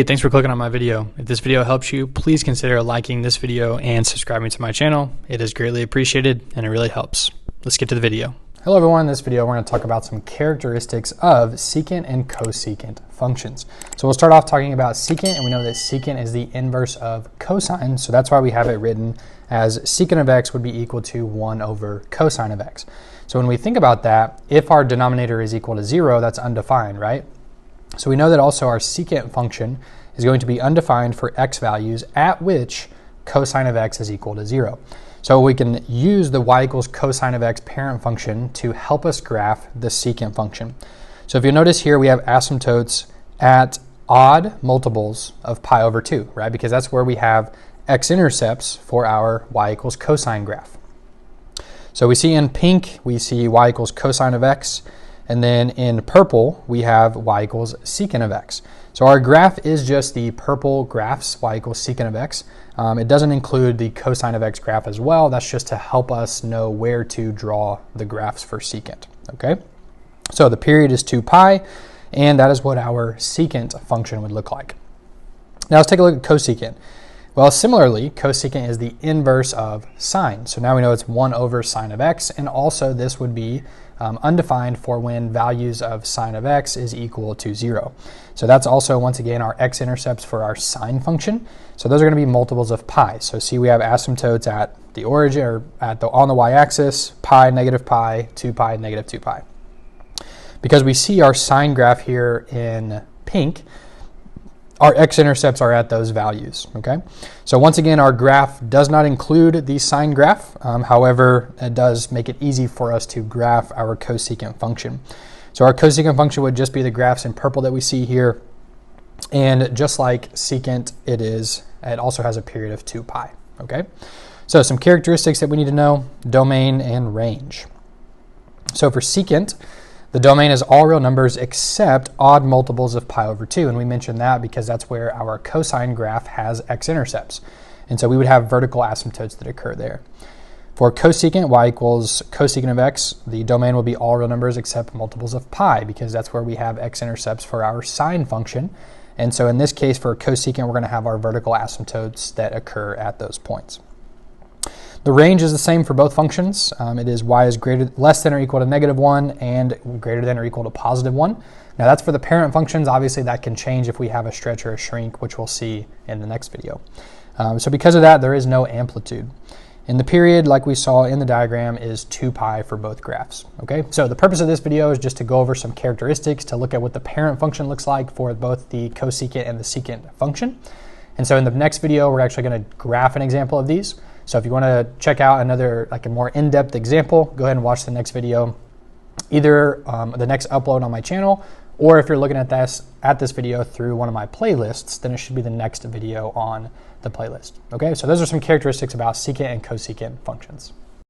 Hey, thanks for clicking on my video. If this video helps you, please consider liking this video and subscribing to my channel. It is greatly appreciated and it really helps. Let's get to the video. Hello everyone, in this video we're going to talk about some characteristics of secant and cosecant functions. So we'll start off talking about secant, and we know that secant is the inverse of cosine, so that's why we have it written as secant of x would be equal to 1 over cosine of x. So when we think about that, if our denominator is equal to 0, that's undefined, right? So we know that also our secant function is going to be undefined for x values at which cosine of x is equal to 0. So we can use the y equals cosine of x parent function to help us graph the secant function. So if you notice here, we have asymptotes at odd multiples of pi over 2, right? Because that's where we have x-intercepts for our y equals cosine graph. So we see in pink, we see y equals cosine of x. And then in purple, we have y equals secant of x. So our graph is just the purple graphs, y equals secant of x. It doesn't include the cosine of x graph as well. That's just to help us know where to draw the graphs for secant, okay? So the period is 2 pi, and that is what our secant function would look like. Now let's take a look at cosecant. Well, similarly, cosecant is the inverse of sine. So now we know it's 1 over sine of x, and also this would be undefined for when values of sine of x is equal to 0. So that's also, once again, our x-intercepts for our sine function. So those are going to be multiples of pi. So see, we have asymptotes at the origin, or on the y-axis, pi, negative pi, 2 pi, negative 2 pi. Because we see our sine graph here in pink, our x-intercepts are at those values, okay? So once again, our graph does not include the sine graph. However, it does make it easy for us to graph our cosecant function. So our cosecant function would just be the graphs in purple that we see here. And just like secant, it also has a period of 2 pi, okay? So some characteristics that we need to know: domain and range. So for secant, the domain is all real numbers except odd multiples of pi over 2. And we mentioned that because that's where our cosine graph has x-intercepts. And so we would have vertical asymptotes that occur there. For cosecant, y equals cosecant of x, the domain will be all real numbers except multiples of pi, because that's where we have x-intercepts for our sine function. And so in this case, for cosecant, we're going to have our vertical asymptotes that occur at those points. The range is the same for both functions. It is y is less than or equal to -1 and greater than or equal to +1. Now that's for the parent functions. Obviously that can change if we have a stretch or a shrink, which we'll see in the next video. So because of that, there is no amplitude. And the period, like we saw in the diagram, is 2 pi for both graphs. Okay, so the purpose of this video is just to go over some characteristics to look at what the parent function looks like for both the cosecant and the secant function. And so in the next video, we're actually going to graph an example of these. So if you want to check out another, like a more in-depth example, go ahead and watch the next video, either the next upload on my channel, or if you're looking at this video through one of my playlists, then it should be the next video on the playlist. Okay, so those are some characteristics about secant and cosecant functions.